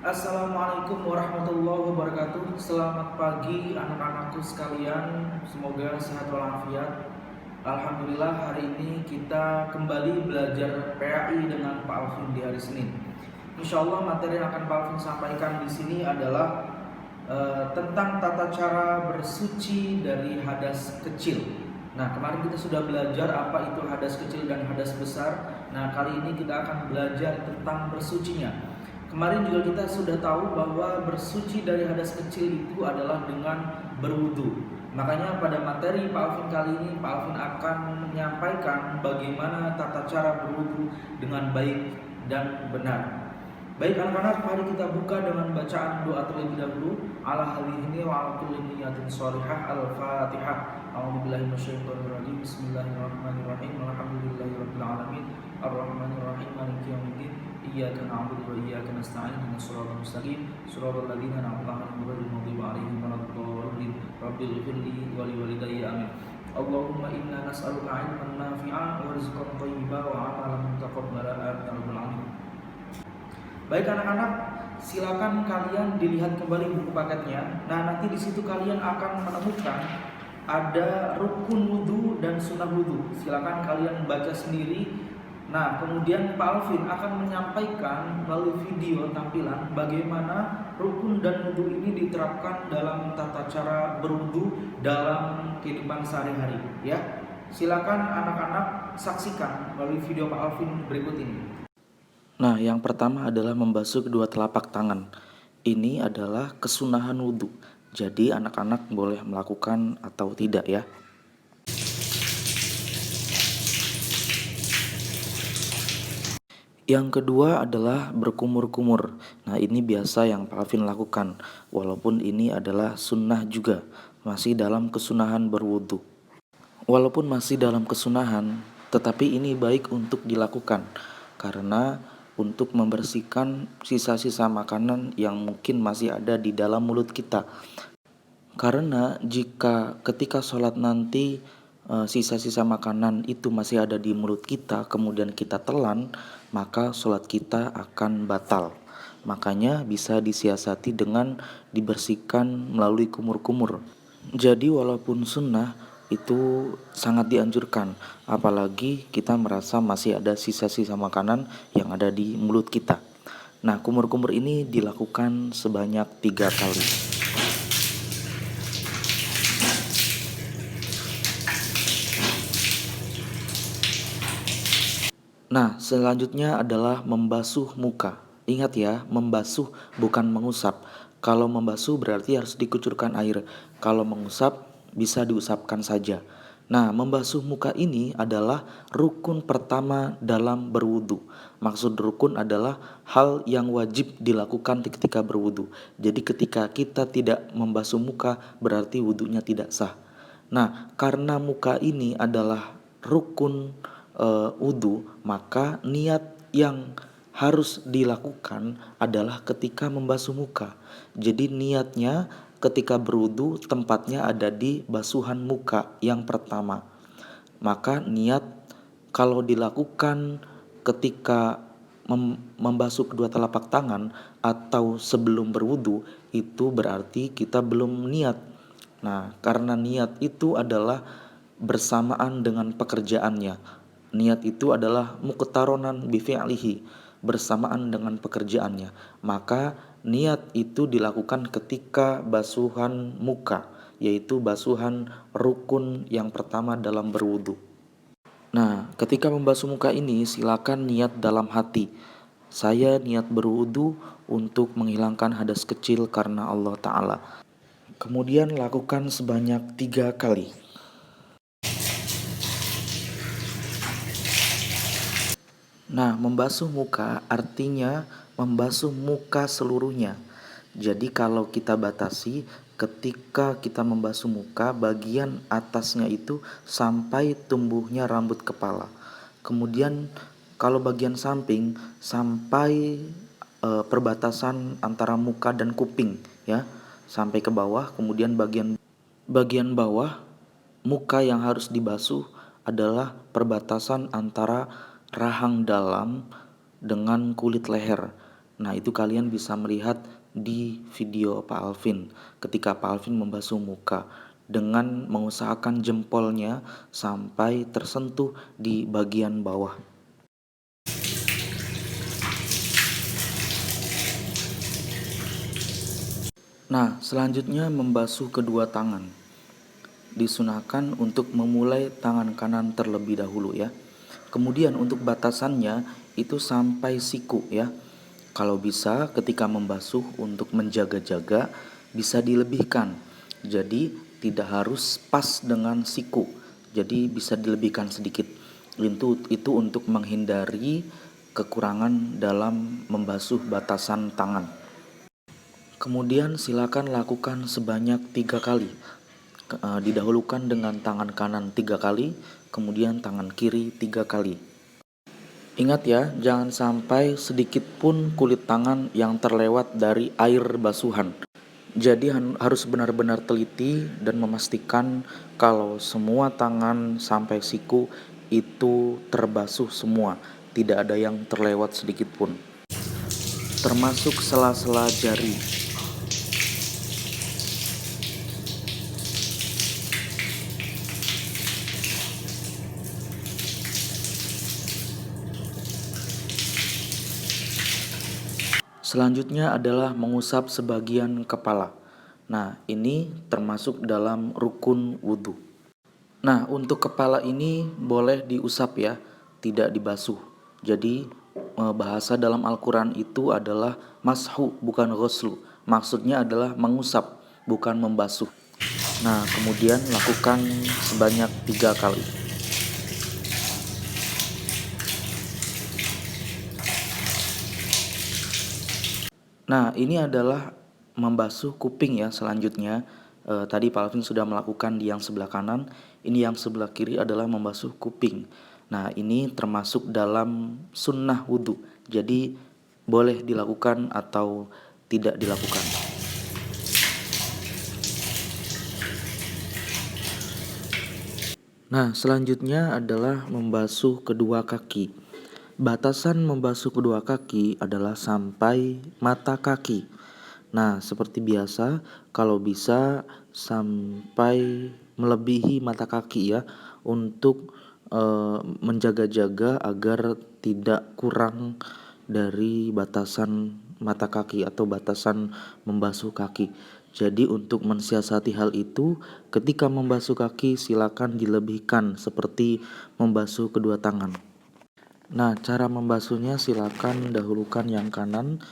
Assalamualaikum warahmatullahi wabarakatuh. Selamat pagi anak-anakku sekalian. Semoga sehat walafiat. Alhamdulillah hari ini kita kembali belajar PAI dengan Pak Alvin di hari Senin. Insya Allah materi yang akan Pak Alvin sampaikan di sini adalah tentang tata cara bersuci dari hadas kecil. Nah, kemarin kita sudah belajar apa itu hadas kecil dan hadas besar. Nah, kali ini kita akan belajar tentang bersucinya. Kemarin juga kita sudah tahu bahwa bersuci dari hadas kecil itu adalah dengan berwudu. Makanya pada materi Pak Alvin kali ini Pak Alvin akan menyampaikan bagaimana tata cara berwudu dengan baik dan benar. Baik anak-anak, mari kita buka dengan bacaan doa terlebih dahulu. Ala hadhihi wa ala kulli niyatin shalihah. Al-Fatihah. A'udzubillahi minasyaitonir rajim. Bismillahirrahmanirrahim. Alhamdulillahirabbil alamin. Arrahmanir rahim. Maliki yaumiddin. Iyyaka na'budu wa iyyaka nasta'in. Ihdinas siratal mustaqim. Shiratal ladzina an'amta 'alaihim ghairil maghdubi 'alaihim waladdallin. Rabbil ighfirli wa liwalidayya amin. Allahumma inna nas'aluka 'ilman nafi'an wa rizqan thayyiban wa 'amalan mutaqabbalan ya rabbal alamin. Baik anak-anak, silakan kalian dilihat kembali buku paketnya. Nah, nanti di situ kalian akan menemukan ada rukun wudhu dan sunnah wudhu. Silakan kalian baca sendiri. Nah, kemudian Pak Alvin akan menyampaikan melalui video tampilan bagaimana rukun dan wudhu ini diterapkan dalam tata cara berwudhu dalam kehidupan sehari-hari. Ya, silakan anak-anak saksikan melalui video Pak Alvin berikut ini. Nah, yang pertama adalah membasuh kedua telapak tangan. Ini adalah kesunahan wudhu. Jadi anak-anak boleh melakukan atau tidak ya. Yang kedua adalah berkumur-kumur. Nah, ini biasa yang Pak Alvin lakukan. Walaupun ini adalah sunnah juga, masih dalam kesunahan berwudhu. Walaupun masih dalam kesunahan, tetapi ini baik untuk dilakukan karena untuk membersihkan sisa-sisa makanan yang mungkin masih ada di dalam mulut kita. Karena jika ketika sholat nanti sisa-sisa makanan itu masih ada di mulut kita, kemudian kita telan, maka sholat kita akan batal. Makanya bisa disiasati dengan dibersihkan melalui kumur-kumur. Jadi walaupun sunnah itu sangat dianjurkan, apalagi kita merasa masih ada sisa-sisa makanan yang ada di mulut kita. Nah, kumur-kumur ini dilakukan sebanyak 3 kali. Nah, selanjutnya adalah membasuh muka. Ingat ya, membasuh bukan mengusap. Kalau membasuh berarti harus dikucurkan air. Kalau mengusap bisa diusapkan saja. Nah, membasuh muka ini adalah rukun pertama dalam berwudu. Maksud rukun adalah hal yang wajib dilakukan ketika berwudu. Jadi ketika kita tidak membasuh muka berarti wudunya tidak sah. Nah, karena muka ini adalah rukun wudu, maka niat yang harus dilakukan adalah ketika membasuh muka. Jadi niatnya ketika berwudu tempatnya ada di basuhan muka yang pertama. Maka niat kalau dilakukan ketika membasuh kedua telapak tangan atau sebelum berwudu itu berarti kita belum niat. Nah, karena niat itu adalah bersamaan dengan pekerjaannya. Niat itu adalah muqtaronan bi fi'lihi, bersamaan dengan pekerjaannya. Maka niat itu dilakukan ketika basuhan muka, yaitu basuhan rukun yang pertama dalam berwudu. Nah, ketika membasuh muka ini silakan niat dalam hati. Saya niat berwudu untuk menghilangkan hadas kecil karena Allah Ta'ala. Kemudian lakukan sebanyak 3 kali. Nah, membasuh muka artinya membasuh muka seluruhnya. Jadi kalau kita batasi ketika kita membasuh muka, bagian atasnya itu sampai tumbuhnya rambut kepala. Kemudian kalau bagian samping sampai perbatasan antara muka dan kuping ya, sampai ke bawah. Kemudian bagian bawah muka yang harus dibasuh adalah perbatasan antara rahang dalam dengan kulit leher. Nah, itu kalian bisa melihat di video Pak Alvin ketika Pak Alvin membasuh muka dengan mengusahakan jempolnya sampai tersentuh di bagian bawah. Nah, selanjutnya membasuh kedua tangan. Disunahkan untuk memulai tangan kanan terlebih dahulu ya. Kemudian untuk batasannya itu sampai siku ya. Kalau bisa ketika membasuh untuk menjaga-jaga bisa dilebihkan. Jadi tidak harus pas dengan siku. Jadi bisa dilebihkan sedikit. Itu untuk menghindari kekurangan dalam membasuh batasan tangan. Kemudian silakan lakukan sebanyak 3 kali. Didahulukan dengan tangan kanan 3 kali, kemudian tangan kiri 3 kali. Ingat ya, jangan sampai sedikit pun kulit tangan yang terlewat dari air basuhan. Jadi harus benar-benar teliti dan memastikan kalau semua tangan sampai siku itu terbasuh semua, tidak ada yang terlewat sedikit pun. Termasuk sela-sela jari. Selanjutnya adalah mengusap sebagian kepala. Nah, ini termasuk dalam rukun wudhu. Nah, untuk kepala ini boleh diusap ya, tidak dibasuh. Jadi, bahasa dalam Al-Quran itu adalah mashu, bukan ghuslu. Maksudnya adalah mengusap, bukan membasuh. Nah, kemudian lakukan sebanyak 3 kali. Nah, ini adalah membasuh kuping ya selanjutnya. Tadi Pak Alvin sudah melakukan di yang sebelah kanan, ini yang sebelah kiri adalah membasuh kuping. Nah, ini termasuk dalam sunnah wudhu, jadi boleh dilakukan atau tidak dilakukan. Nah, selanjutnya adalah membasuh kedua kaki. Batasan membasuh kedua kaki adalah sampai mata kaki. Nah, seperti biasa, kalau bisa sampai melebihi mata kaki ya, untuk menjaga-jaga agar tidak kurang dari batasan mata kaki atau batasan membasuh kaki. Jadi untuk mensiasati hal itu, ketika membasuh kaki silakan dilebihkan seperti membasuh kedua tangan. Nah, cara membasuhnya silakan dahulukan yang kanan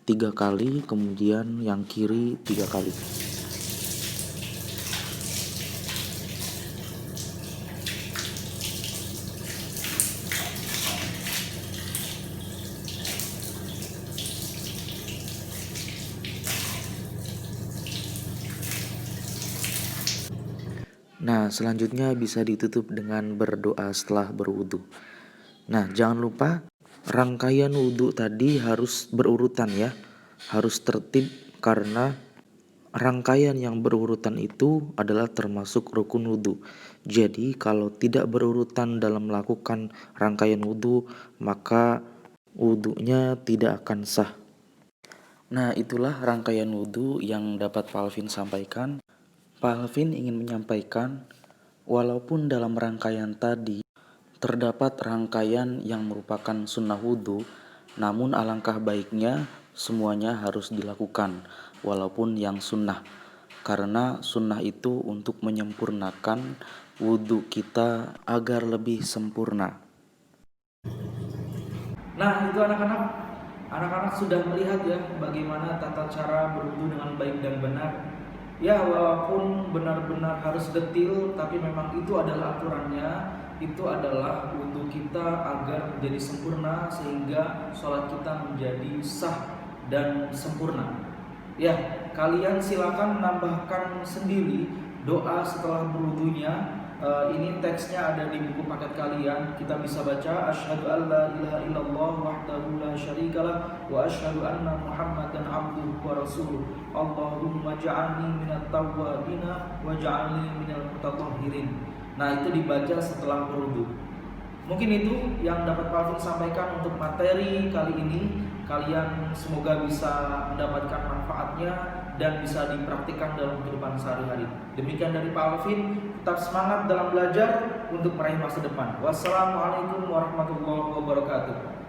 3 kali, kemudian yang kiri 3 kali. Nah, selanjutnya bisa ditutup dengan berdoa setelah berwudu. Nah, jangan lupa rangkaian wudhu tadi harus berurutan ya, harus tertib karena rangkaian yang berurutan itu adalah termasuk rukun wudhu. Jadi kalau tidak berurutan dalam melakukan rangkaian wudhu, maka wudhunya tidak akan sah. Nah, itulah rangkaian wudhu yang dapat Pak Alvin sampaikan. Pak Alvin ingin menyampaikan, walaupun dalam rangkaian tadi terdapat rangkaian yang merupakan sunnah wudhu, namun alangkah baiknya semuanya harus dilakukan walaupun yang sunnah, karena sunnah itu untuk menyempurnakan wudhu kita agar lebih sempurna. Nah, itu anak-anak sudah melihat ya bagaimana tata cara berwudu dengan baik dan benar. Ya, walaupun benar-benar harus detil, tapi memang itu adalah aturannya. Itu adalah wudhu kita agar menjadi sempurna sehingga sholat kita menjadi sah dan sempurna. Ya, kalian silakan menambahkan sendiri doa setelah berwudunya. Ini teksnya ada di buku paket kalian. Kita bisa baca asyhadu an la ilaha illallah wahdahu la syarikalah wa asyhadu anna muhammadan abduhu wa rasuluh. Allahumma ja'alni minat tawwabina wa ja'alni minal mutatahhirin. Nah, itu dibaca setelah berwudu. Mungkin itu yang dapat Pak Alvin sampaikan untuk materi kali ini. kalian semoga bisa mendapatkan manfaatnya dan bisa dipraktikkan dalam kehidupan sehari-hari. Demikian dari Pak Alvin, tetap semangat dalam belajar untuk meraih masa depan. Wassalamualaikum warahmatullahi wabarakatuh.